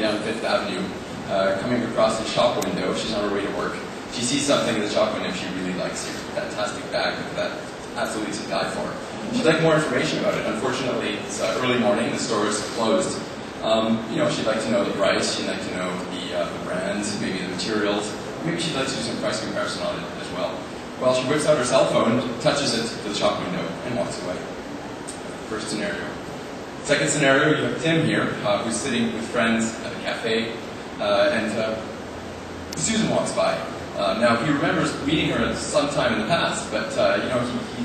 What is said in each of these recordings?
down Fifth Avenue, coming across the shop window. She's on her way to work. She sees something in the shop window she really likes. It's a fantastic bag that absolutely to die for. She'd like more information about it. Unfortunately, it's early morning. The store is closed. You know, she'd like to know the price. She'd like to know the brands, maybe the materials. Maybe she'd like to do some price comparison on it as well. Well, she whips out her cell phone, touches it to the shop window, and walks away. First scenario. Second scenario, you have Tim here, who's sitting with friends at a cafe, and Susan walks by. Now, he remembers meeting her at some time in the past, but you know,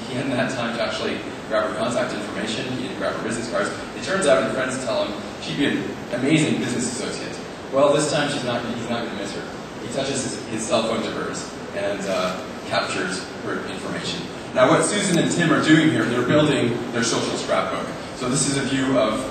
he hadn't had time to actually grab her contact information. He didn't grab her business cards. It turns out, his friends tell him she'd be an amazing business associate. Well, this time he's not going to miss her. He touches his cell phone to hers and captures her information. Now, what Susan and Tim are doing here, they're building their social scrapbook. So this is a view of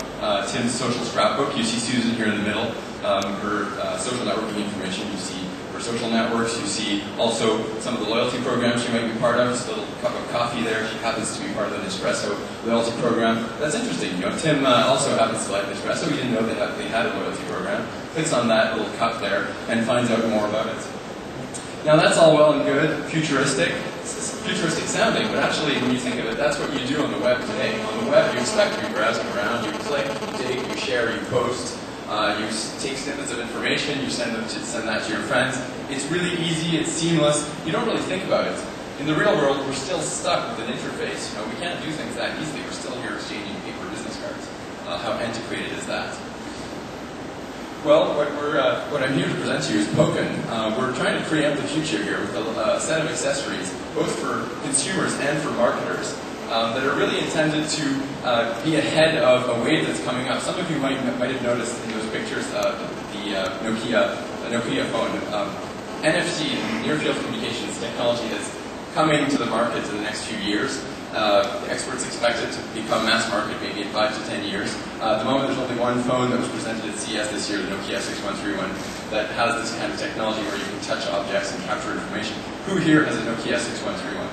Tim's social scrapbook. You see Susan here in the middle, her social networking information. You see her social networks. You see also some of the loyalty programs she might be part of. Just a little cup of coffee there. She happens to be part of the Nespresso loyalty program. That's interesting. You know, Tim also happens to like Nespresso. He didn't know they had a loyalty program. Clicks on that little cup there and finds out more about it. Now that's all well and good, futuristic. It's futuristic sounding, but actually when you think of it, that's what you do on the web today. On the web, you expect to be browsing around, you click, you dig, you share, you post, you take snippets of information, you send that to your friends. It's really easy, it's seamless, you don't really think about it. In the real world, we're still stuck with an interface. You know, we can't do things that easily. We're still here exchanging paper business cards. How antiquated is that? Well, what I'm here to present to you is Poken. We're trying to preempt the future here with a set of accessories, both for consumers and for marketers, that are really intended to be ahead of a wave that's coming up. Some of you might have noticed in those pictures the Nokia phone. NFC, near-field communications technology, is coming to the market in the next few years. Experts expect it to become mass market maybe in 5 to 10 years. At the moment, there's only one phone that was presented at CES this year, the Nokia 6131, that has this kind of technology where you can touch objects and capture information. Who here has a Nokia 6131?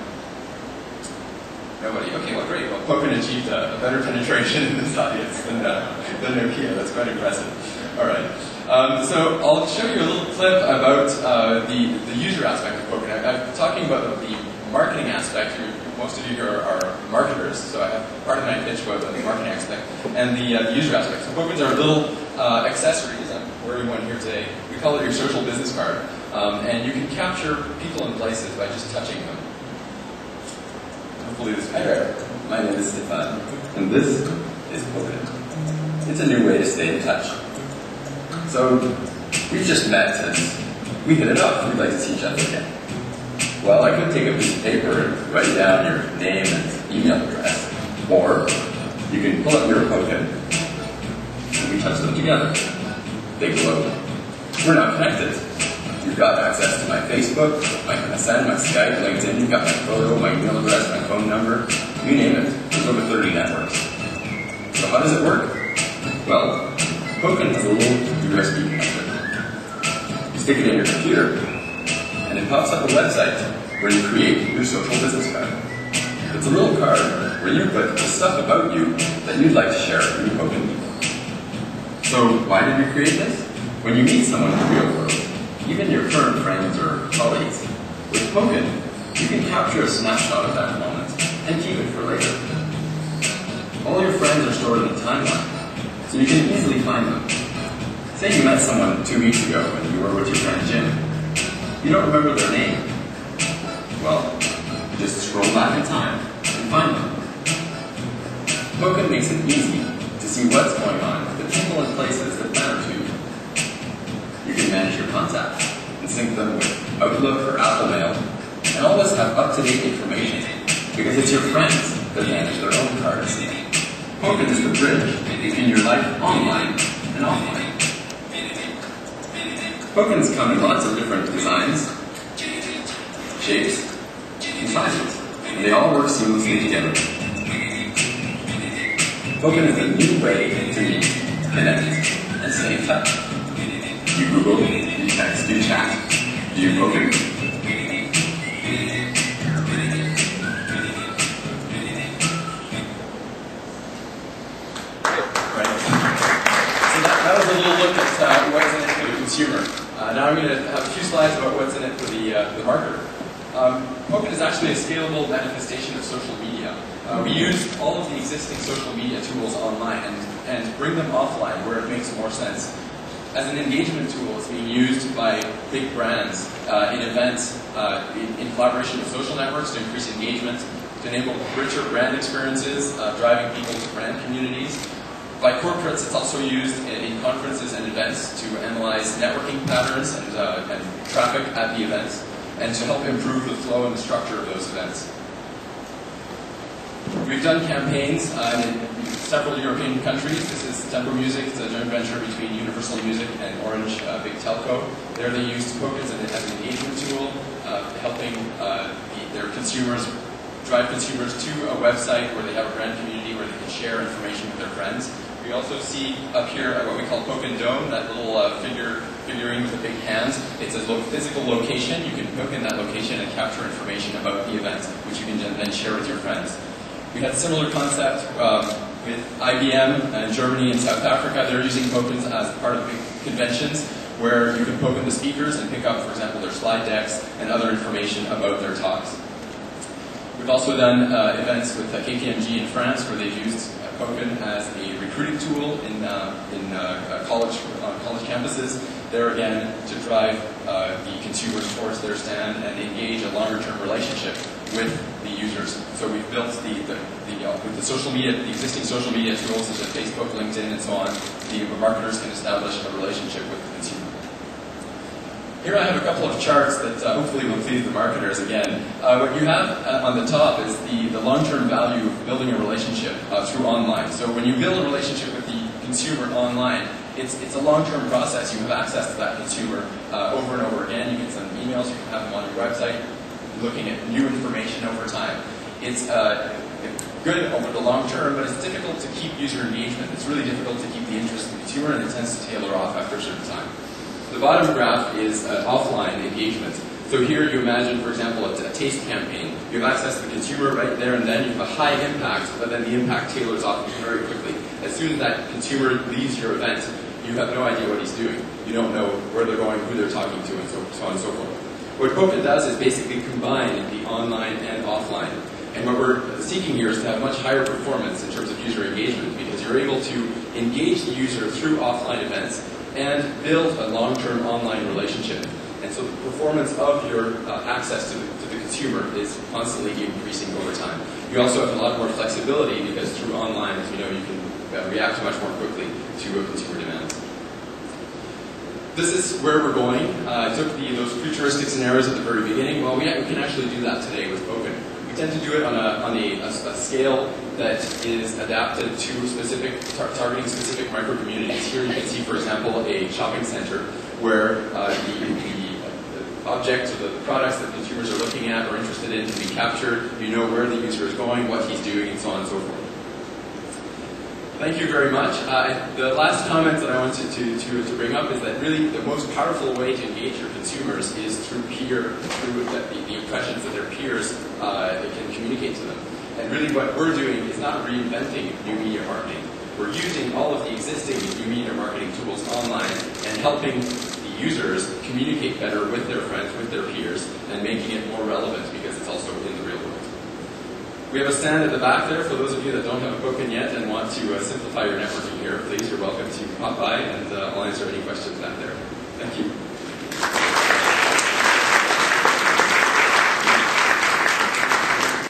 Nobody. Okay, well, great. Well, Poken achieved a better penetration in this audience than Nokia. That's quite impressive. All right. So I'll show you a little clip about the user aspect of Poken. I'm talking about the marketing aspect. Most of you here are marketers, so I have part of my pitch about the marketing aspect and the user aspect. So Pokens are little accessories. I'm wearing one here today. We call it your social business card. And you can capture people and places by just touching them. Hopefully this. Hi there. My name is Stefan, and this is Poken. It's a new way to stay in touch. So we've just met and we hit it off. We'd like to see each other again. Well, I could take a piece of paper and write down your name and email address. Or you can pull up your Poken and we touch them together. They glow. We're not connected. You've got access to my Facebook, my MSN, my Skype, LinkedIn. You've got my photo, my email address, my phone number. You name it. There's over 30 networks. So how does it work? Well, Poken has a little USB connector. You stick it in your computer, and it pops up a website where you create your social business card. It's a little card where you put the stuff about you that you'd like to share in your Poken people. So why did we create this? When you meet someone in the real world, even your current friends or colleagues, with Poken, you can capture a snapshot of that moment and keep it for later. All your friends are stored in the timeline, so you can easily find them. Say you met someone 2 weeks ago when you were with your friend Jim. You don't remember their name. Well, you just scroll back in time and find them. Poken makes it easy to see what's going on with the people and places that matter to you. You can manage your contacts and sync them with Outlook or Apple Mail, and always have up-to-date information because it's your friends that manage their own cards. Poken is the bridge between your life online and offline. Pokens come in lots of different designs, shapes, and sizes, and they all work seamlessly together. Poken is a new way to meet, connect, and stay in touch. You Google, you text, you chat, you Poken. So that was a little look at what's in it for the consumer. Now I'm going to have a few slides about what's in it for the marketer. Poken is actually a scalable manifestation of social media. We use all of the existing social media tools online and bring them offline where it makes more sense. As an engagement tool, it's being used by big brands in events, in collaboration with social networks to increase engagement, to enable richer brand experiences, driving people to brand communities. By corporates, it's also used in conferences and events to analyze networking patterns and traffic at the events, and to help improve the flow and the structure of those events. We've done campaigns in several European countries. This is Tempo Music. It's a joint venture between Universal Music and Orange Big Telco. There they used Poken as an engagement tool, helping their consumers, drive consumers to a website where they have a brand community where they can share information with their friends. We also see up here what we call Poken Dome, that little figurine with the big hands. It's a physical location. You can poke in that location and capture information about the event, which you can then share with your friends. We had a similar concept with IBM in Germany and South Africa. They're using Pokens as part of big conventions where you can poke in the speakers and pick up, for example, their slide decks and other information about their talks. We've also done events with KPMG in France where they've used Poken as a recruiting tool in college campuses. There again, to drive the consumers towards their stand and engage a longer-term relationship with the users. So we've built with the social media, the existing social media tools such as Facebook, LinkedIn, and so on. The marketers can establish a relationship with the consumer. Here I have a couple of charts that hopefully will please the marketers again. What you have on the top is the long-term value of building a relationship through online. So when you build a relationship with the consumer online, it's a long-term process. You have access to that consumer over and over again. You can send them emails, you can have them on your website, looking at new information over time. It's good over the long term, but it's difficult to keep user engagement. It's really difficult to keep the interest of the consumer, and it tends to tailor off after a certain time. The bottom graph is offline engagement. So here you imagine, for example, a taste campaign. You have access to the consumer right there and then. You have a high impact, but then the impact tailors off very quickly. As soon as that consumer leaves your event, you have no idea what he's doing. You don't know where they're going, who they're talking to, and so on and so forth. What Poken does is basically combine the online and offline. And what we're seeking here is to have much higher performance in terms of user engagement, because you're able to engage the user through offline events and build a long-term online relationship. And so the performance of your access to the consumer is constantly increasing over time. You also have a lot more flexibility because through online, as you know, you can react much more quickly to consumer demands. This is where we're going. I took those futuristic scenarios at the very beginning. Well, we can actually do that today with Poken. We tend to do it on a scale that is adapted to targeting specific micro-communities. Here you can see, for example, a shopping center where the objects or the products that consumers are looking at or interested in can be captured. You know where the user is going, what he's doing, and so on and so forth. Thank you very much. The last comment that I wanted to bring up is that really the most powerful way to engage your consumers is through the impressions that their peers can communicate to them. And really what we're doing is not reinventing new media marketing. We're using all of the existing new media marketing tools online and helping the users communicate better with their friends, with their peers, and making it more relevant because it's also in the real world. We have a stand at the back there for those of you that don't have a Poken yet and want to simplify your networking here. Please, you're welcome to pop by and I'll answer any questions back there. Thank you.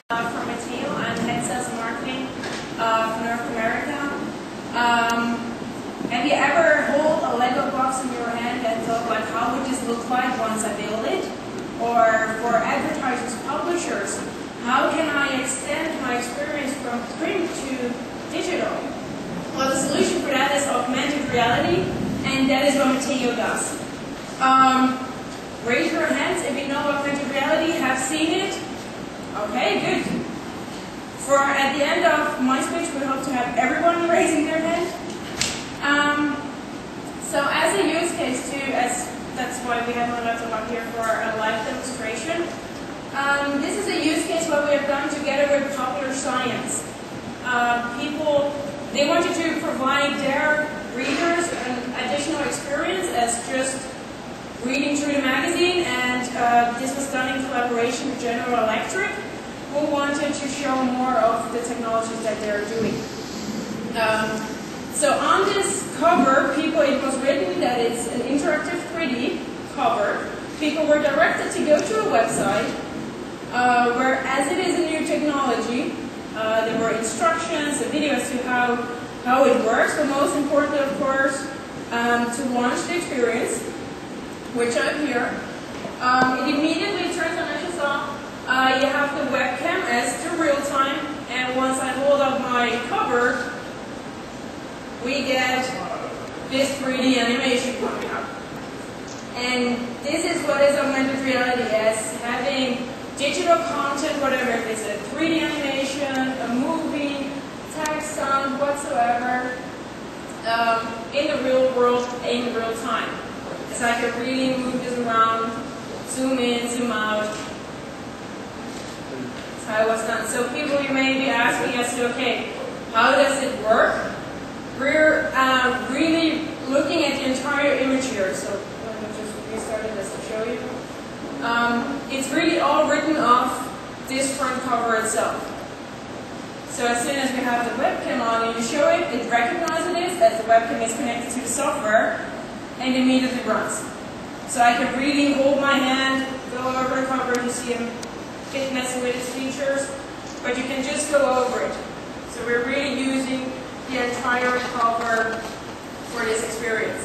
From Mateo, I'm head sales and marketing for North America. Have you ever hold a Lego box in your hand and thought, like, how would this look like once I build it? Or for advertisers, publishers, how can I extend my experience from print to digital? Well, the solution for that is augmented reality, and that is what Mateo does. Raise your hands if you know augmented reality, have seen it. Okay, good. At the end of my speech, we hope to have everyone raising their hand. So as a use case too, that's why we have Nueva here for a live demonstration. This is a use case what we have done together with Popular Science. People, they wanted to provide their readers an additional experience This was done in collaboration with General Electric, who wanted to show more of the technologies that they're doing. So on this cover, it was written that it's an interactive 3D cover. People were directed to go to a website where, as it is a new technology, there were instructions, a video as to how it works, but most importantly, of course, to launch the experience, which I'm here. It immediately turns on, as you saw, you have the webcam as the real time, and once I hold up my cover, we get this 3D animation coming up. And this is what is augmented reality, as having digital content, whatever, if it's a 3D animation, a movie, text, sound, whatsoever, in the real world, in real time. As I can really move this around, zoom in, zoom out. That's how it was done. So people, you may be asking us, okay, how does it work? We're really looking at the entire image here. So let me just restart this to show you. It's really all written off this front cover itself. So as soon as we have the webcam on and you show it, it recognizes it as the webcam is connected to the software and immediately runs. So I can really hold my hand, go over the cover, you see I'm messing with its features, but you can just go over it. So we're really using the entire cover for this experience.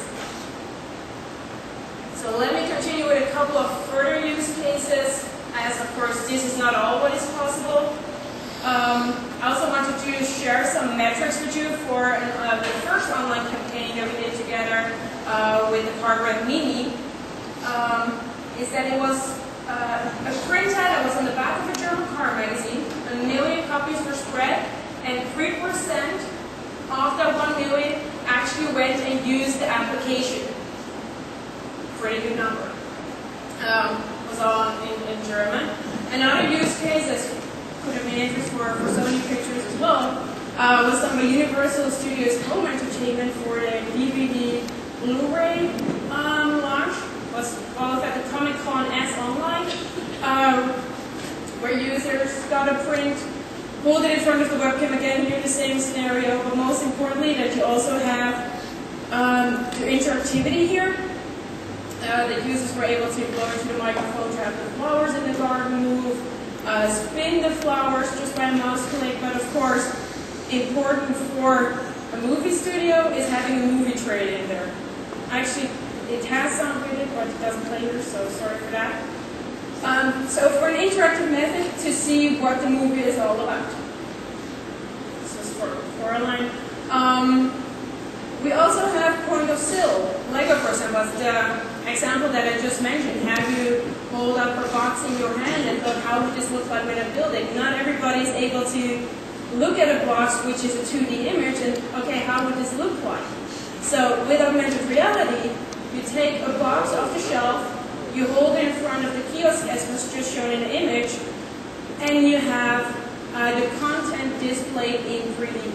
So let me continue with a couple of further use cases, as of course this is not all what is possible. I also wanted to share some metrics with you for the first online campaign that we did together with the Car Brand Mini. Is that it was a printout that was on the back of a German car magazine. 1 million copies were spread, and 3% of that 1 million actually went and used the application. Pretty good number. Was all in German. Another use case that could have been interesting for Sony Pictures as well was on the Universal Studios home entertainment for the DVD Blu-ray launch. Was both at the Comic-Con as online, where users got a print, hold it in front of the webcam again, do the same scenario, but most importantly that you also have the interactivity here. The users were able to blow into the microphone to have the flowers in the garden move, spin the flowers just by a mouse click, but of course, important for a movie studio is having a movie trailer in there. Actually, it has sound with it, but it doesn't play here, so sorry for that. So for an interactive method to see what the movie is all about. This is for a line. We also have point of sale. Lego, for example, was the example that I just mentioned. Have you hold up a box in your hand and look how would this look like with a building? Not everybody is able to look at a box which is a 2D image and, okay, how would this look like? So with augmented reality, you take a box off the shelf, you hold it in front of the kiosk as was just shown in the image, and you have the content displayed in 3D.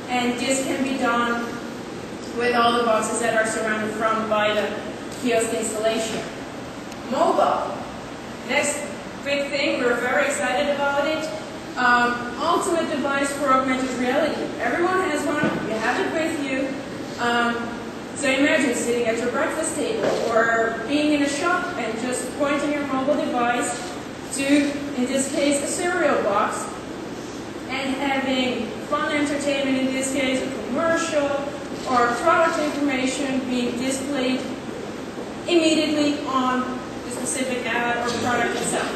And this can be done with all the boxes that are surrounded by the kiosk installation. Mobile. Next big thing, we're very excited about it. Ultimate device for augmented reality. Everyone has one, you have it with you. So imagine sitting at your breakfast table or being in a shop and just pointing your mobile device to, in this case, a cereal box and having fun entertainment, in this case, a commercial or product information being displayed immediately on the specific ad or product itself.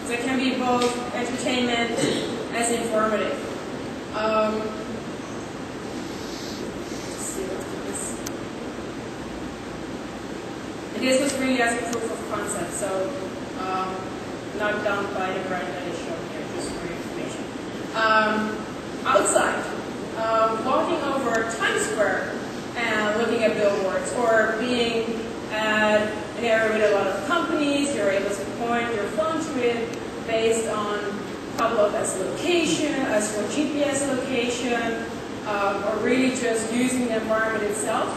So it can be both entertainment as informative. And this was really as a proof of concept, so not done by the brand that is shown here, just for your information. Outside, walking over Times Square and looking at billboards, or being at an area with a lot of companies, you're able to point your phone to it based on couple of as location, as for GPS location, or really just using the environment itself,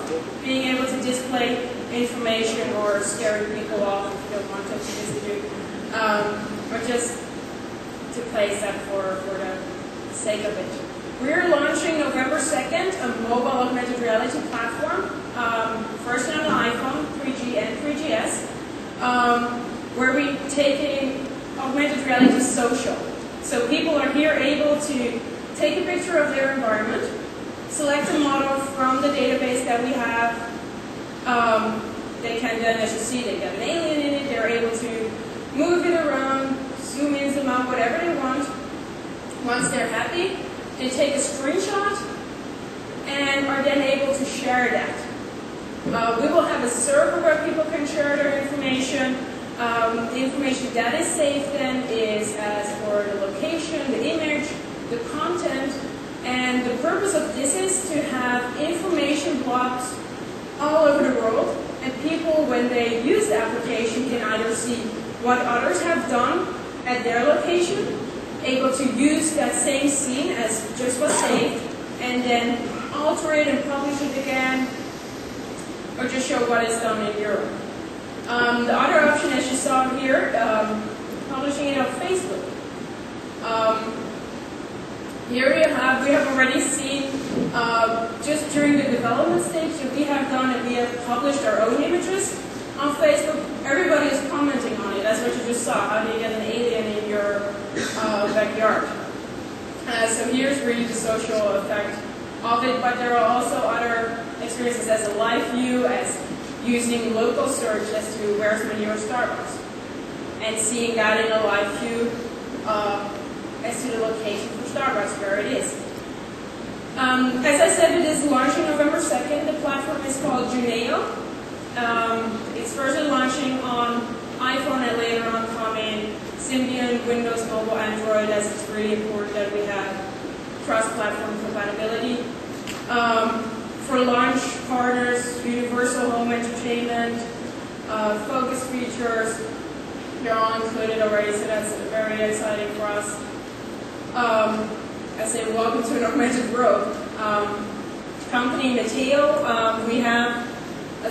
being able to display information or scaring people off if you don't want to institute, or just to place that for the sake of it. We're launching November 2nd a mobile augmented reality platform, first on the iPhone, 3G and 3GS, where we're taking augmented reality social. So people are here able to take a picture of their environment, select a model from the database that we have. They can then, as you see, they get an alien in it. They're able to move it around, zoom in, zoom out, whatever they want. Once they're happy, they take a screenshot and are then able to share that. We will have a server where people can share their information. The information that is saved then is as for the location, the image, the content, and the purpose of this is to have information blocks all over the world, and people, when they use the application, can either see what others have done at their location, able to use that same scene as just was saved, and then alter it and publish it again, or just show what is done in Europe. The other option, as you saw here, publishing it on Facebook. Here we have already seen, just during the development stage that we have done, and we have published our own images on Facebook. Everybody is commenting on it. That's what you just saw. How do you get an alien in your backyard? So here's really the social effect of it, but there are also other experiences as a live view, as using local search as to where's my nearest Starbucks, and seeing that in a live view as to the location for Starbucks, where it is. As I said, it is launching November 2nd. The platform is called Juneo. It's first launching on iPhone and later on coming Symbian, Windows, Mobile, Android, as it's really important that we have cross-platform compatibility. For launch partners, universal home entertainment, focus features, they're all included already, so that's very exciting for us. I say welcome to an augmented world. Company Mateo, we have a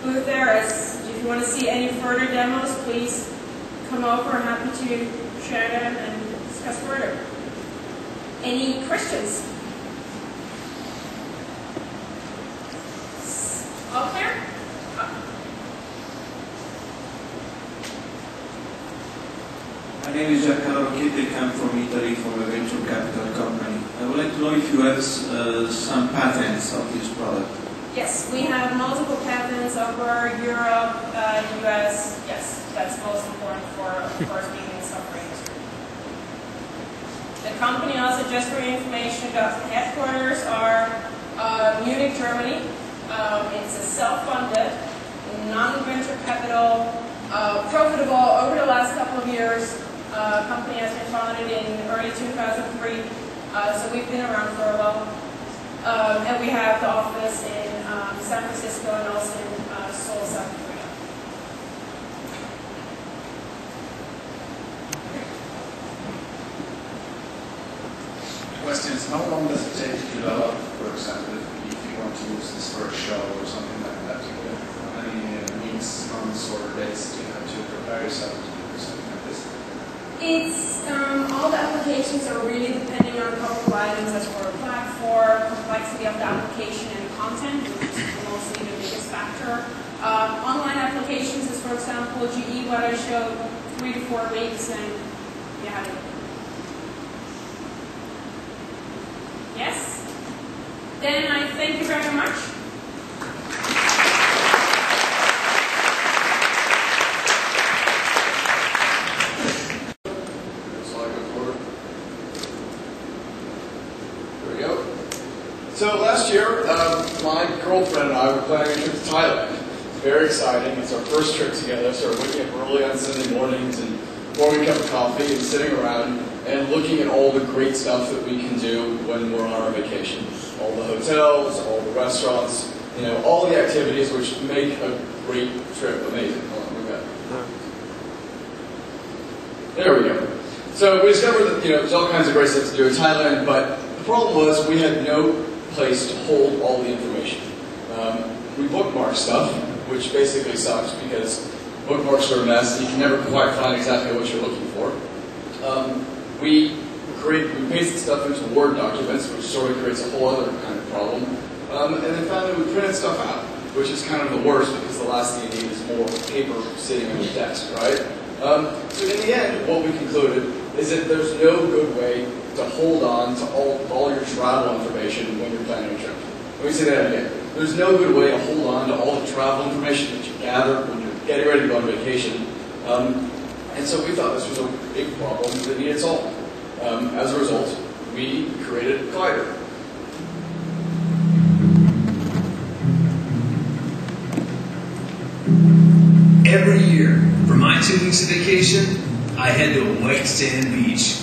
booth there. As if you want to see any further demos, please come over. I'm happy to share them and discuss further. Any questions? All clear? My name is Giancarlo Chitti. I'm from Italy, from a venture capital company. I would like to know if you have some patents of this product. Yes, we have multiple patents over Europe, US. Yes, that's most important for, of course, being in the software industry. The company also, just for your information, the headquarters are Munich, Germany. It's a self-funded, non-venture capital, profitable over the last couple of years. Company has been founded in early 2003, so we've been around for a while. And we have the office in San Francisco and also in Seoul, South Korea. Questions: how long does it take to develop, for example, if you want to use this for a show or something like that? How many weeks, months, or days do you have to prepare yourself to do something like this? It's, all the applications are really depending on a couple of items as for a platform, complexity of the application and content, which is mostly the biggest factor. Online applications is, for example, GE, what I showed, 3 to 4 weeks, and you have it. Yes? Then I thank you very much. So last year, my girlfriend and I were planning a trip to Thailand. It's very exciting. It's our first trip together, so we're waking up early on Sunday mornings and pouring a cup of coffee and sitting around and looking at all the great stuff that we can do when we're on our vacation. All the hotels, all the restaurants, you know, all the activities which make a great trip amazing. Hold on, we've got it. There we go. So we discovered that, you know, there's all kinds of great stuff to do in Thailand, but the problem was we had no place to hold all the information. We bookmark stuff, which basically sucks because bookmarks are a mess and you can never quite find exactly what you're looking for. We pasted stuff into Word documents, which sort of creates a whole other kind of problem. And then finally we printed stuff out, which is kind of the worst because the last thing you need is more paper sitting on your desk, right? So in the end, what we concluded is that there's no good way to hold on to all your travel information when you're planning a trip. Let me say that again. There's no good way to hold on to all the travel information that you gather when you're getting ready to go on vacation. And so we thought this was a big problem that needed solving. As a result, we created Glider. Every year, for my 2 weeks of vacation, I head to a white sand beach,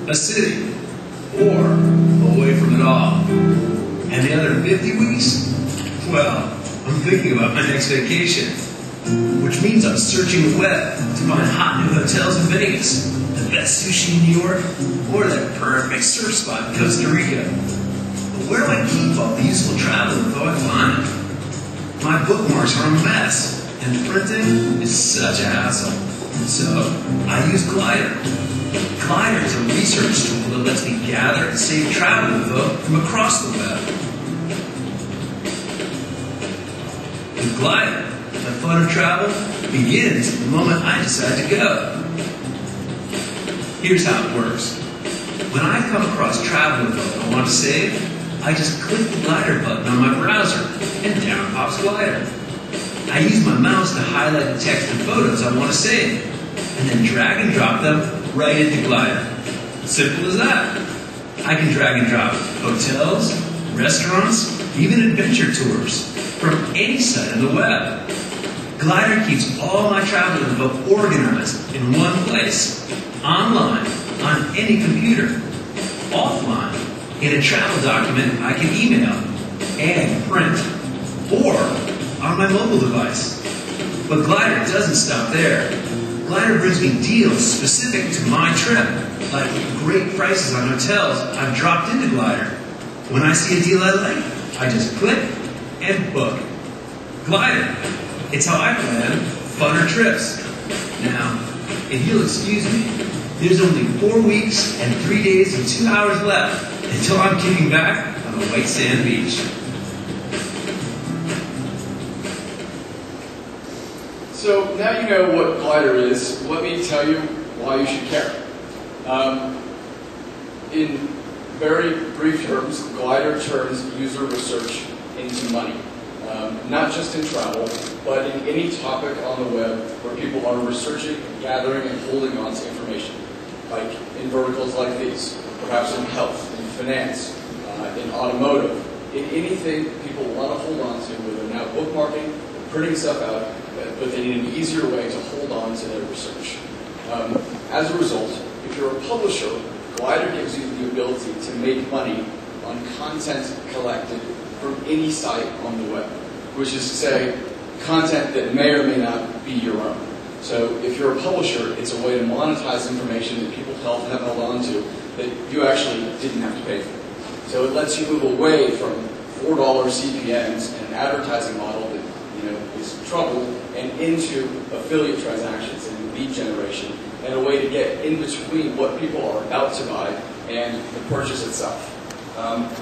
a city, or away from it all. And the other 50 weeks, well, I'm thinking about my next vacation, which means I'm searching the web to find hot new hotels in Vegas, the best sushi in New York, or that perfect surf spot in Costa Rica. But where do I keep all the useful travel info I find? My bookmarks are a mess, and printing is such a hassle. So I use Glider. Glider is a research tool that lets me gather and save travel info from across the web. With Glider, the fun of travel begins the moment I decide to go. Here's how it works. When I come across travel info I want to save, I just click the Glider button on my browser, and down pops Glider. I use my mouse to highlight the text and photos I want to save, and then drag and drop them right into Glider. Simple as that. I can drag and drop hotels, restaurants, even adventure tours from any site on the web. Glider keeps all my travel info organized in one place, online, on any computer, offline, in a travel document I can email and print, or on my mobile device. But Glider doesn't stop there. Glider brings me deals specific to my trip, like great prices on hotels I've dropped into Glider. When I see a deal I like, I just click and book. Glider. It's how I plan funner trips. Now, if you'll excuse me, there's only 4 weeks and 3 days and 2 hours left until I'm kicking back on the white sand beach. So now you know what Glider is, let me tell you why you should care. In very brief terms, Glider turns user research into money. Not just in travel, but in any topic on the web where people are researching, gathering, and holding on to information. Like in verticals like these, perhaps in health, in finance, in automotive, in anything people want to hold on to, where they're now bookmarking, or printing stuff out, but they need an easier way to hold on to their research. As a result, if you're a publisher, Glider gives you the ability to make money on content collected from any site on the web, which is to say, content that may or may not be your own. So if you're a publisher, it's a way to monetize information that people have held on to that you actually didn't have to pay for. So it lets you move away from $4 CPMs and an advertising model that is troubled and into affiliate transactions and lead generation, and a way to get in between what people are about to buy and the purchase itself.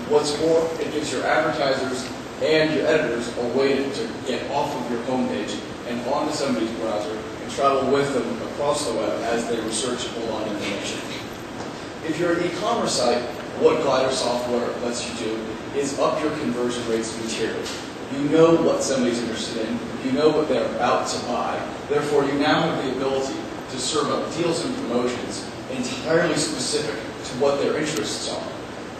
What's more, it gives your advertisers and your editors a way to get off of your homepage and onto somebody's browser and travel with them across the web as they research and hold on information. If you're an e-commerce site, what Glider software lets you do is up your conversion rates materially. You know what somebody's interested in, you know what they're about to buy, therefore you now have the ability to serve up deals and promotions entirely specific to what their interests are.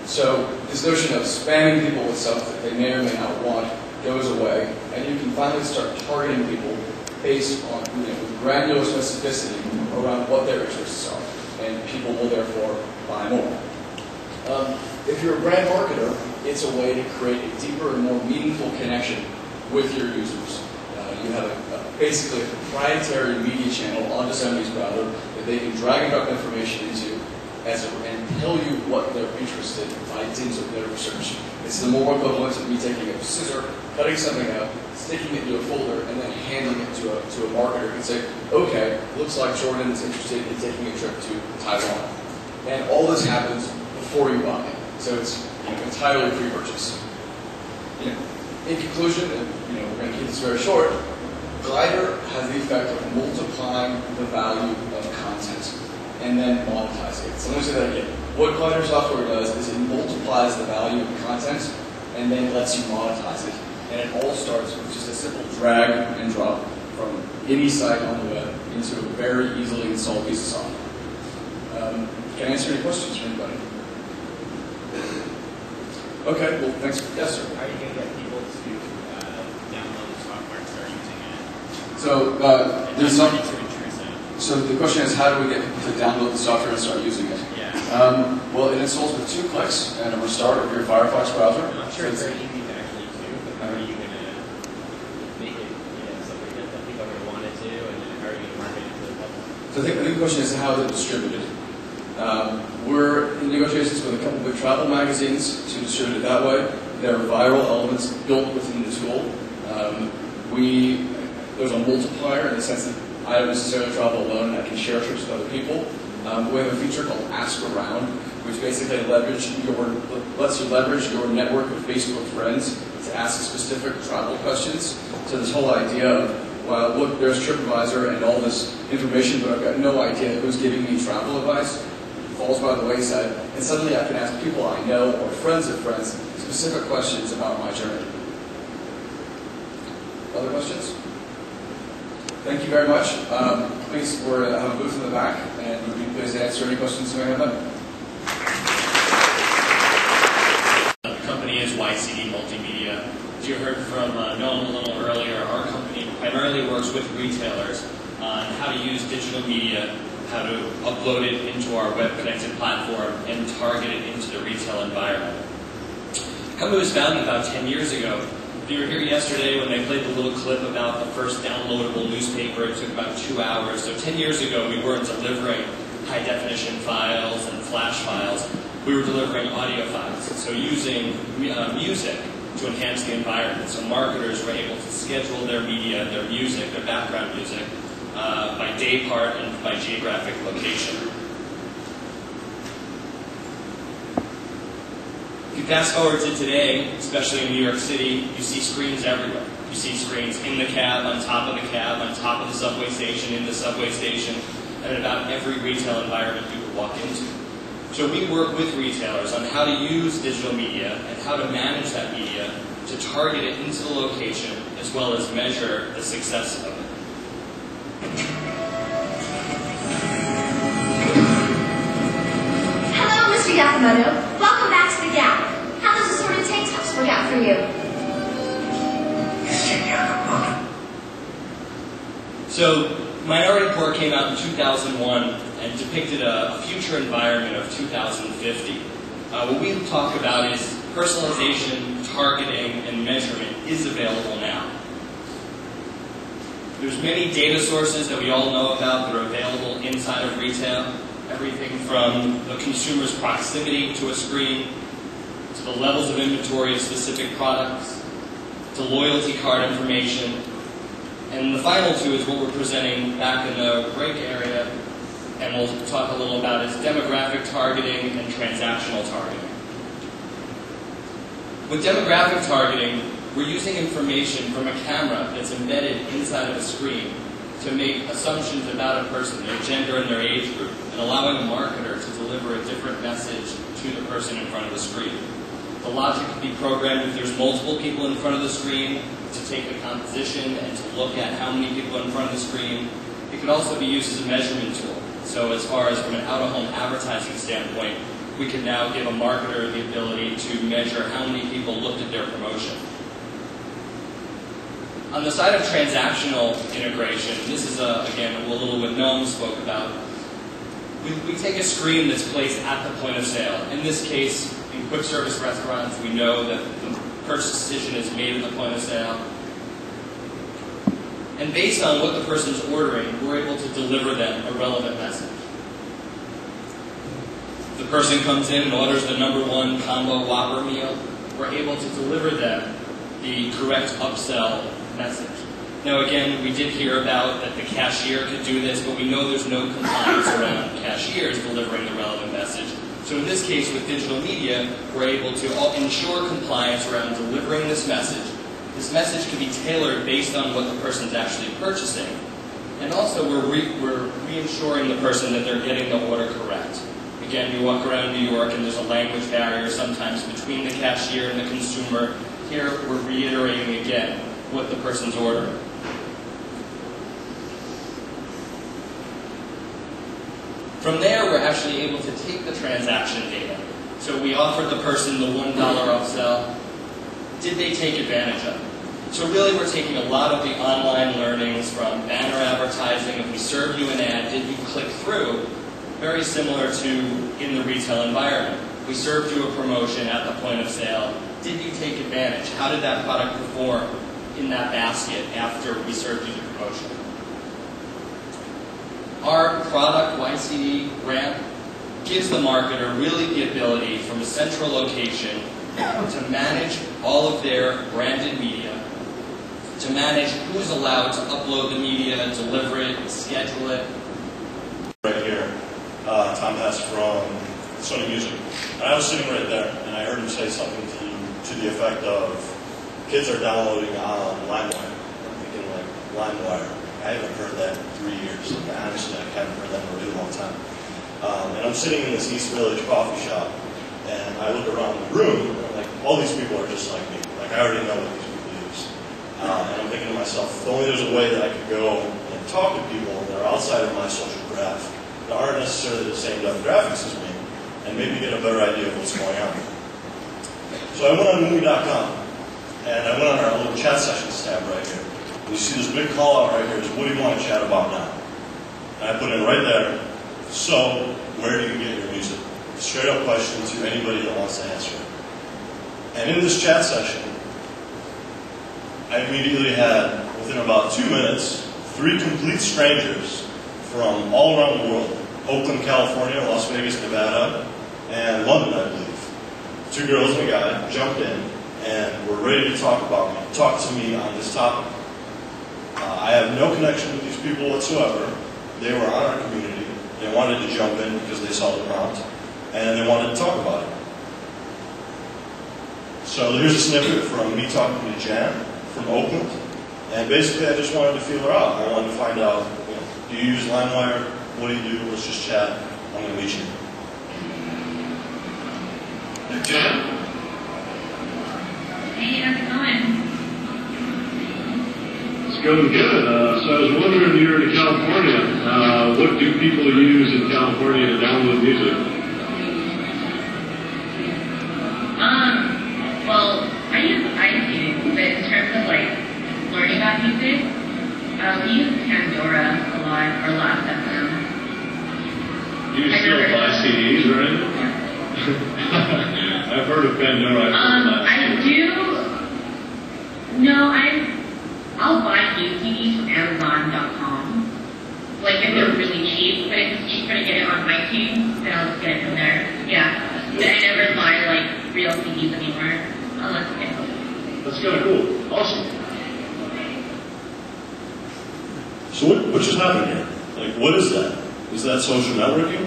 So this notion of spamming people with stuff that they may or may not want goes away, and you can finally start targeting people based on with granular specificity around what their interests are, and people will therefore buy more. If you're a brand marketer, it's a way to create a deeper and more meaningful connection with your users. You have basically a proprietary media channel onto somebody's browser that they can drag and drop information into and tell you what they're interested in by dint of their research. It's the more equivalent of me taking a scissor, cutting something out, sticking it into a folder, and then handing it to a marketer who can say, okay, looks like Jordan is interested in taking a trip to Taiwan. And all this happens before you buy it. So it's entirely pre-purchase. In conclusion, and we're going to keep this very short, Glider has the effect of multiplying the value of content and then monetizing it. So let me say that again. What Glider software does is it multiplies the value of content and then lets you monetize it. And it all starts with just a simple drag and drop from any site on the web into a very easily installed piece of software. Can I answer any questions from anybody? Okay, well, thanks. Yes, sir. How are you going to get people to download the software and start using it? So there's some. So the question is, how do we get people to download the software and start using it? Yeah. Well, it installs with 2 clicks and a restart of your Firefox browser. I'm sure it's very easy to actually do, but how are you going to make it something that people are going to want to do, and then how are you going to market it to the public? So I think the question is how they're distributed. We're in negotiations with a couple of big travel magazines to distribute it that way. There are viral elements built within the tool. There's a multiplier in the sense that I don't necessarily travel alone and I can share trips with other people. We have a feature called Ask Around, which basically lets you leverage your network of Facebook friends to ask specific travel questions. So this whole idea of, well, look, there's TripAdvisor and all this information, but I've got no idea who's giving me travel advice, falls by the wayside, and suddenly I can ask people I know or friends of friends specific questions about my journey. Other questions? Thank you very much. Please, we're have a booth in the back, and we'd be pleased to answer any questions you may have. The company is YCD Multimedia. As you heard from Noam a little earlier, our company primarily works with retailers on how to use digital media, how to upload it into our web-connected platform, and target it into the retail environment. The company was founded about 10 years ago. You were here yesterday when they played the little clip about the first downloadable newspaper. It took about 2 hours. So 10 years ago, we weren't delivering high-definition files and flash files. We were delivering audio files. So using music to enhance the environment. So marketers were able to schedule their media, their music, their background music, by day part and by geographic location. If you fast forward to today, especially in New York City, you see screens everywhere. You see screens in the cab, on top of the cab, on top of the subway station, in the subway station, and in about every retail environment you could walk into. So we work with retailers on how to use digital media and how to manage that media to target it into the location as well as measure the success of it. Hello, Mr. Yakamoto. Welcome back to the Gap. How does assorted tank tops work out for you? Mr. Yakamoto. So, Minority Report came out in 2001 and depicted a future environment of 2050. What we talk about is personalization, targeting, and measurement is available now. There's many data sources that we all know about that are available inside of retail. Everything from the consumer's proximity to a screen, to the levels of inventory of specific products, to loyalty card information. And the final two is what we're presenting back in the break area, and we'll talk a little about is demographic targeting and transactional targeting. With demographic targeting, we're using information from a camera that's embedded inside of a screen to make assumptions about a person, their gender and their age group, and allowing a marketer to deliver a different message to the person in front of the screen. The logic can be programmed if there's multiple people in front of the screen to take a composition and to look at how many people are in front of the screen. It can also be used as a measurement tool. So as far as from an out-of-home advertising standpoint, we can now give a marketer the ability to measure how many people looked at their promotion. On the side of transactional integration, this is, again, a little what Noam spoke about. We take a screen that's placed at the point of sale. In this case, in quick service restaurants, we know that the purchase decision is made at the point of sale. And based on what the person's ordering, we're able to deliver them a relevant message. person comes in and orders the #1 combo Whopper meal, we're able to deliver them the correct upsell message. Now again, we did hear about that the cashier could do this, but we know there's no compliance around cashiers delivering the relevant message. So in this case, with digital media, we're able to ensure compliance around delivering this message. This message can be tailored based on what the person's actually purchasing. And also, we're reassuring the person that they're getting the order correct. Again, you walk around New York and there's a language barrier sometimes between the cashier and the consumer. Here, we're reiterating again what the person's ordering. From there, we're actually able to take the transaction data. So we offered the person the $1 upsell. Did they take advantage of it? So really, we're taking a lot of the online learnings from banner advertising. If we serve you an ad, did you click through? Very similar to in the retail environment. We served you a promotion at the point of sale. Did you take advantage? How did that product perform in that basket after we served you the promotion? Our product YCD ramp gives the marketer really the ability from a central location to manage all of their branded media, to manage who's allowed to upload the media, deliver it, schedule it. Right here, Tom Hess from Sony Music. And I was sitting right there, and I heard him say something to the effect of, kids are downloading on LimeWire. I'm thinking like, LimeWire. I haven't heard that in 3 years. Like, honestly, I haven't heard that in a really long time. And I'm sitting in this East Village coffee shop, and I look around the room, and I'm like, all these people are just like me. Like, I already know what these people use. And I'm thinking to myself, if only there's a way that I could go and talk to people that are outside of my social graph, that aren't necessarily the same demographics as me, and maybe get a better idea of what's going on. So I went on movie.com, and I went on our little chat sessions tab right here. You see this big call out right here is, what do you want to chat about now? And I put in right there, so where do you get your music? Straight up question to anybody that wants to answer it. And in this chat session, I immediately had, within about 2 minutes, 3 complete strangers from all around the world. Oakland, California, Las Vegas, Nevada, and London, I believe. 2 girls and a guy jumped in and were ready to talk to me on this topic. I have no connection with these people whatsoever. They were on our community. They wanted to jump in because they saw the prompt, and they wanted to talk about it. So here's a snippet from me talking to Jan from Oakland, and basically I just wanted to feel her out. I wanted to find out, do you use LimeWire? What do you do? Let's just chat. I'm going to meet you. Jan? Hey, how's it going? It's going good. So I was wondering, you're in California, what do people use in California to download music? Well, I use iTunes, but in terms of like learning about music, we use Pandora a lot, or Last.fm. Do you still buy CDs or anything? I've heard of Pandora. I do. No, I'll buy new CDs from Amazon.com. Like if they're really cheap, but if it's cheaper to get it on iTunes, then I'll just get it from there. Yeah. But I never buy like real CDs anymore. Unless it's That's kind of cool. Awesome. So what just happened here? Like, what is that? Is that social networking?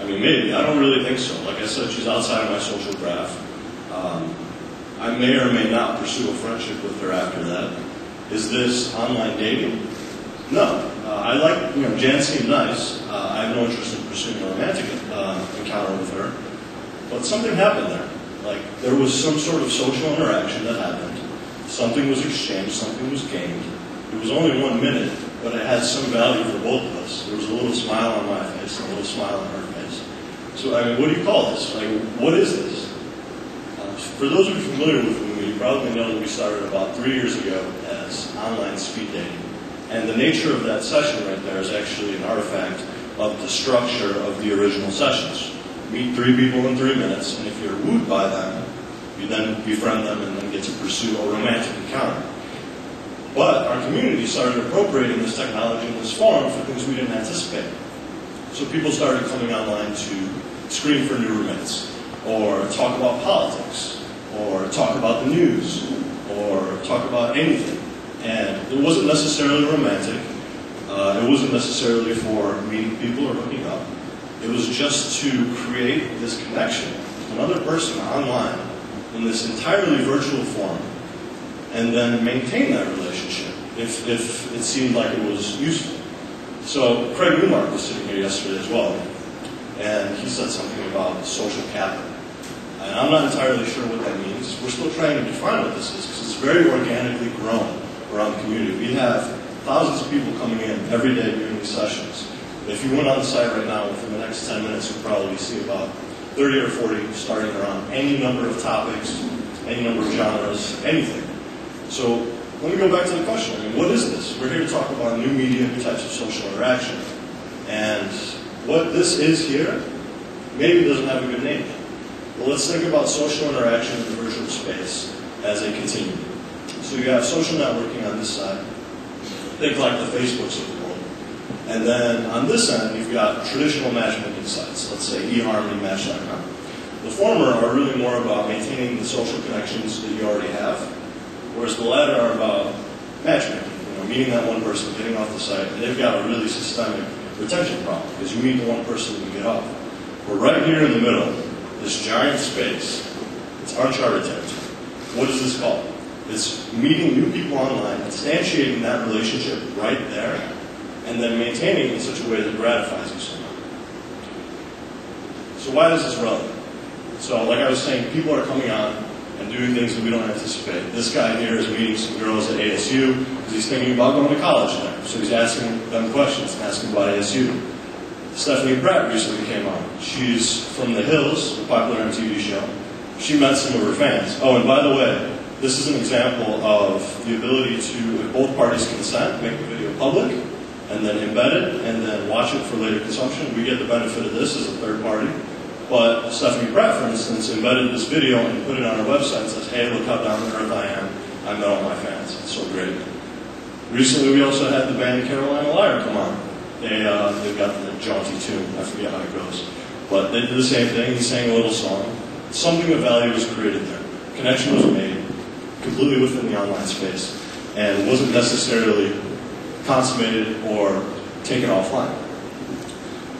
I mean, maybe. I don't really think so. Like I said, she's outside of my social graph. I may or may not pursue a friendship with her after that. Is this online dating? No. I like, Jan seemed nice. I have no interest in pursuing a romantic encounter with her. But something happened there. Like, there was some sort of social interaction that happened. Something was exchanged, something was gained. It was only 1 minute, but it had some value for both of us. There was a little smile on my face and a little smile on her face. So, I mean, what do you call this? Like, what is this? For those of you familiar with me, you probably know that we started about 3 years ago as online speed dating. And the nature of that session right there is actually an artifact of the structure of the original sessions. Meet 3 people in 3 minutes, and if you're wooed by them, you then befriend them and then get to pursue a romantic encounter. But our community started appropriating this technology in this form for things we didn't anticipate. So people started coming online to screen for new roommates, or talk about politics, or talk about the news, or talk about anything. And it wasn't necessarily romantic. It wasn't necessarily for meeting people or hooking up. It was just to create this connection with another person online in this entirely virtual form, and then maintain that relationship if it seemed like it was useful. So Craig Newmark was sitting here yesterday as well, and he said something about social capital. And I'm not entirely sure what that means. We're still trying to define what this is, because it's very organically grown around the community. We have thousands of people coming in every day during these sessions. If you went on the site right now, within the next 10 minutes, you'll probably see about 30 or 40 starting around any number of topics, any number of genres, anything. So let me go back to the question. I mean, what is this? We're here to talk about new media, new types of social interaction. And what this is here, maybe doesn't have a good name yet. Well, let's think about social interaction in the virtual space as a continuum. So you have social networking on this side. Think like the Facebooks of the world. And then on this end, you've got traditional matchmaking sites. Let's say eHarmony, Match.com. The former are really more about maintaining the social connections that you already have, whereas the latter are about matchmaking. Meeting that one person, getting off the site, and they've got a really systemic retention problem because you meet the one person and you get off. We're right here in the middle, this giant space. It's uncharted territory. What is this called? It's meeting new people online, instantiating that relationship right there, and then maintaining it in such a way that gratifies you somehow. So why is this relevant? So like I was saying, people are coming on and doing things that we don't anticipate. This guy here is meeting some girls at ASU because he's thinking about going to college there. So he's asking them questions, asking about ASU. Stephanie Pratt recently came on. She's from The Hills, a popular MTV show. She met some of her fans. Oh, and by the way, this is an example of the ability to, if both parties consent, make the video public, and then embed it, and then watch it for later consumption. We get the benefit of this as a third party. But Stephanie Pratt, for instance, embedded this video and put it on her website and says, hey, look how down to earth I am. I met all my fans. It's so great. Recently, we also had the band Carolina Lyre come on. They've got the jaunty tune. I forget how it goes. But they did the same thing. He sang a little song. Something of value was created there. Connection was made completely within the online space and wasn't necessarily consummated or taken offline.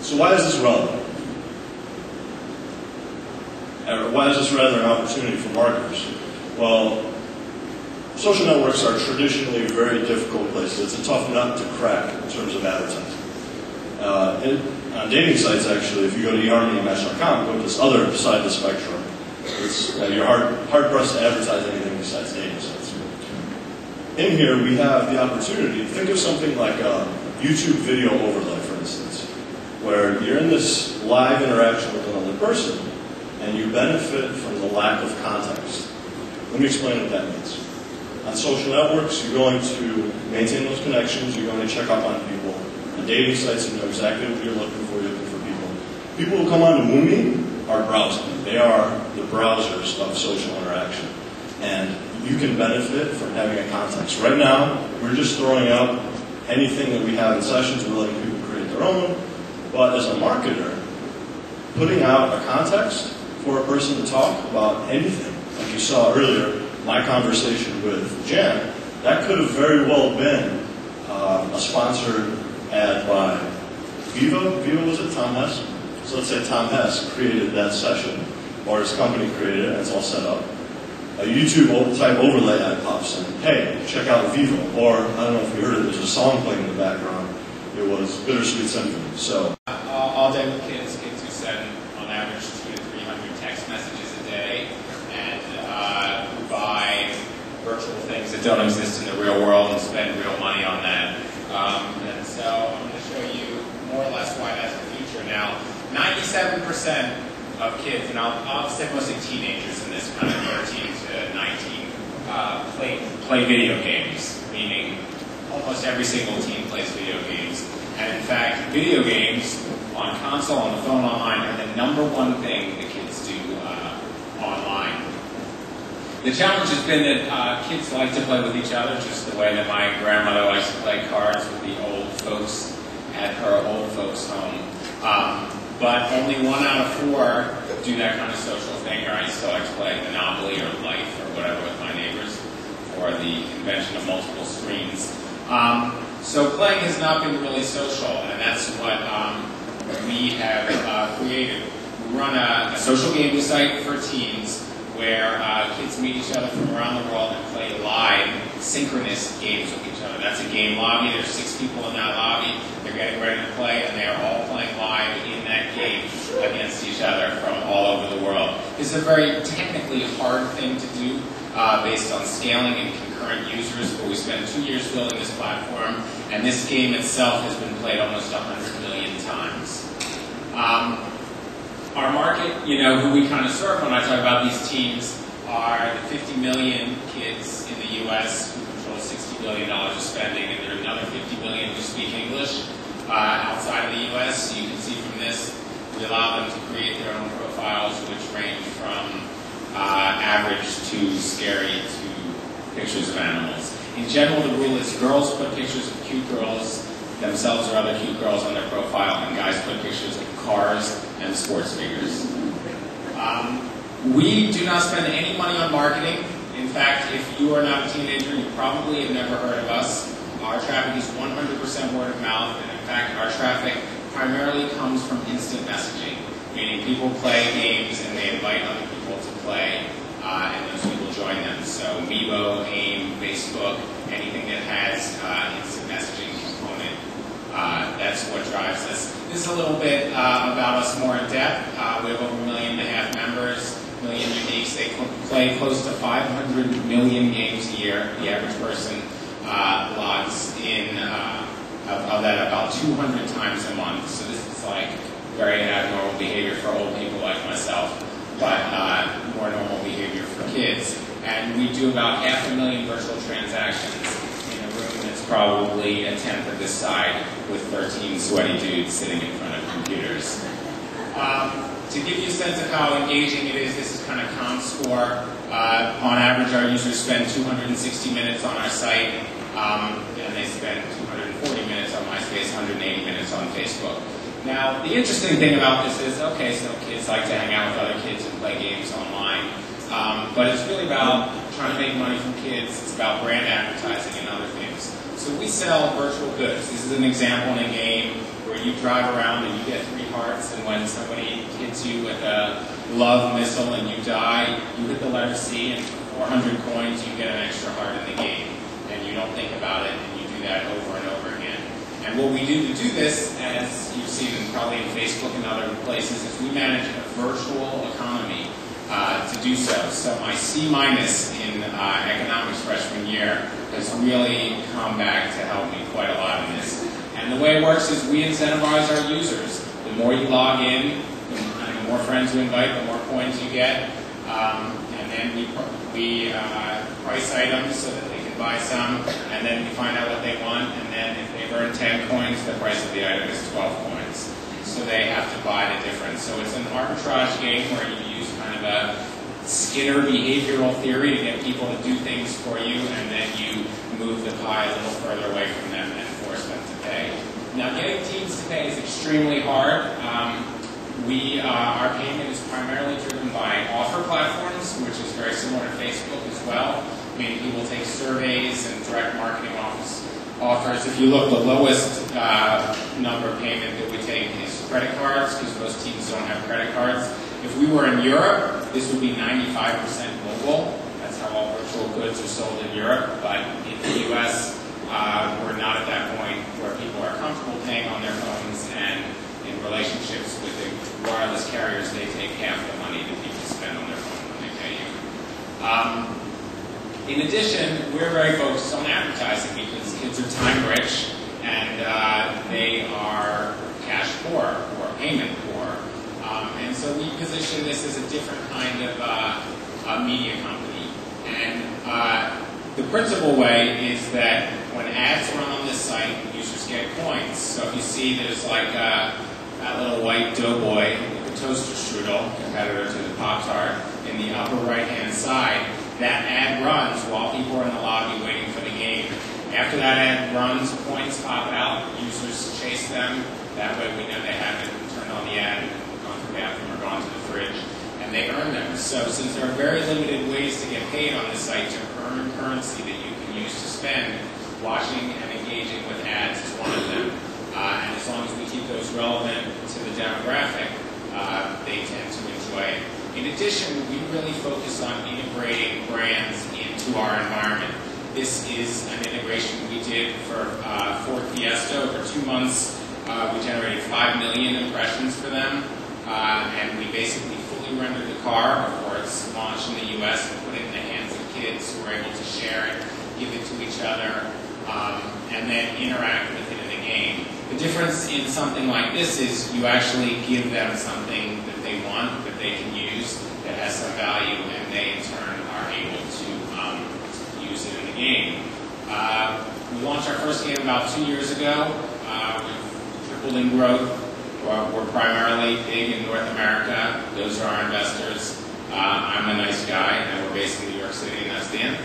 So why is this relevant? Why is this rather an opportunity for marketers? Well, social networks are traditionally very difficult places. It's a tough nut to crack in terms of advertising. On dating sites, actually, if you go to eHarmony and Match.com, go to this other side of the spectrum. You're hard-pressed to advertise anything besides dating sites. In here, we have the opportunity to think of something like a YouTube video overlay, for instance, where you're in this live interaction with another person, and you benefit from the lack of context. Let me explain what that means. On social networks, you're going to maintain those connections, you're going to check up on people. On dating sites, you know exactly what you're looking for people. People who come on to Moomy are browsing. They are the browsers of social interaction. And you can benefit from having a context. Right now, we're just throwing up anything that we have in sessions, we're letting people create their own. But as a marketer, putting out a context for a person to talk about anything, like you saw earlier, my conversation with Jan, that could have very well been a sponsored ad by Vivo. Vivo, was it Tom Hess? So let's say Tom Hess created that session, or his company created it, and it's all set up. A YouTube type overlay ad pops in. Hey, check out Vivo. Or, I don't know if you heard it, there's a song playing in the background. It was Bittersweet Symphony. So all day with kids who send on average 200 to 300 text messages a day, and who buy virtual things that don't exist in the real world and spend real money on that. And so I'm going to show you more or less why that's the future. Now, 97% of kids, and I'll say mostly teenagers in this, kind of 13 to 19, play video games, meaning almost every single teen plays video games. And in fact, video games on console, on the phone, online are the #1 thing that kids do online. The challenge has been that kids like to play with each other, just the way that my grandmother likes to play cards with the old folks at her old folks' home. but only 1 out of 4 do that kind of social thing, or I still like to play Monopoly or Life or whatever with my neighbors, or the invention of multiple screens. So playing has not been really social, and that's what we have created. We run a social gaming site for teens where kids meet each other from around the world and play live, synchronous games with each other. That's a game lobby. There's 6 people in that lobby. They're getting ready to play, and they are all playing live in that game against each other from all over the world. This is a very technically hard thing to do based on scaling and concurrent users, but we spent 2 years building this platform, and this game itself has been played almost 100 million times. Our market, who we kind of serve when I talk about these teams, are the 50 million kids in the U.S. who control $60 billion of spending, and there are another 50 million who speak English outside of the U.S. So you can see from this, we allow them to create their own profiles, which range from average to scary to pictures of animals. In general, the rule is girls put pictures of cute girls themselves or other cute girls on their profile, and guys put pictures of cars and sports figures. We do not spend any money on marketing. In fact, if you are not a teenager, you probably have never heard of us. Our traffic is 100% word of mouth, and in fact, our traffic primarily comes from instant messaging, meaning people play games and they invite other people to play, and those people join them. So Mevo, AIM, Facebook, anything that has instant messaging component, that's what drives us. This is a little bit about us more in depth. We have over 1.5 million members, million uniques. They play close to 500 million games a year. The average person logs in of that about 200 times a month. So this is like very abnormal behavior for old people like myself, but more normal behavior for kids. And we do about 500,000 virtual transactions in a room that's probably a tenth of this side with 13 sweaty dudes sitting in front of computers. To give you a sense of how engaging it is, this is kind of ComScore. On average, our users spend 260 minutes on our site, and they spend 240 minutes on MySpace, 180 minutes on Facebook. Now, the interesting thing about this is, okay, so kids like to hang out with other kids and play games online, but it's really about trying to make money from kids. It's about brand advertising and other things. So we sell virtual goods. This is an example in a game where you drive around and you get 3 hearts, and when somebody hits you with a love missile and you die, you hit the letter C, and for 400 coins you get an extra heart in the game. And you don't think about it, and you do that over and over again. And what we do to do this, as you've seen probably in Facebook and other places, is we manage a virtual economy to do so. So my C- in economics freshman year has really come back to help me quite a lot in this. And the way it works is we incentivize our users. The more you log in, the more friends you invite, the more coins you get. And then we price items so that they can buy some, and then we find out what they want, and then if they've earned 10 coins, the price of the item is 12 coins. So they have to buy the difference. So it's an arbitrage game where you use kind of a Skinner behavioral theory to get people to do things for you, and then you move the pie a little further away from them and force them to pay. Now, getting teams to pay is extremely hard. Our payment is primarily driven by offer platforms, which is very similar to Facebook as well. Meaning people take surveys and direct marketing offers. If you look, the lowest number of payment that we take is credit cards, because most teams don't have credit cards. If we were in Europe, this would be 95% mobile. That's how all virtual goods are sold in Europe. But in the US, we're not at that point where people are comfortable paying on their phones, and in relationships with the wireless carriers, they take half the money that people spend on their phone when they pay you. In addition, we're very focused on advertising because kids are time rich and they are cash poor or payment poor. And so we position this as a different kind of a media company. And the principal way is that when ads run on this site, users get coins. So if you see there's like that little white doughboy with the toaster strudel, competitor to the Pop-Tart, in the upper right-hand side, that ad runs while people are in the lobby waiting for the game. After that ad runs, coins pop out, users chase them. That way we know they haven't turned on the ad, gone to the bathroom, or gone to the fridge, and they earn them. So since there are very limited ways to get paid on this site to earn currency that you can use to spend, watching and engaging with ads is one of them. And as long as we keep those relevant to the demographic, they tend to enjoy it. In addition, we really focus on integrating brands into our environment. This is an integration we did for Ford Fiesta. Over 2 months, we generated 5 million impressions for them, and we basically fully rendered the car before it's launched in the US and put it in the hands of kids who are able to share it, give it to each other, and then interact with it in the game. The difference in something like this is you actually give them something that they want, that they can use, that has some value, and they in turn are able to use it in the game. We launched our first game about 2 years ago. We've tripled in growth. We're primarily big in North America. Those are our investors. I'm a nice guy, and we're based in New York City, and that's the end.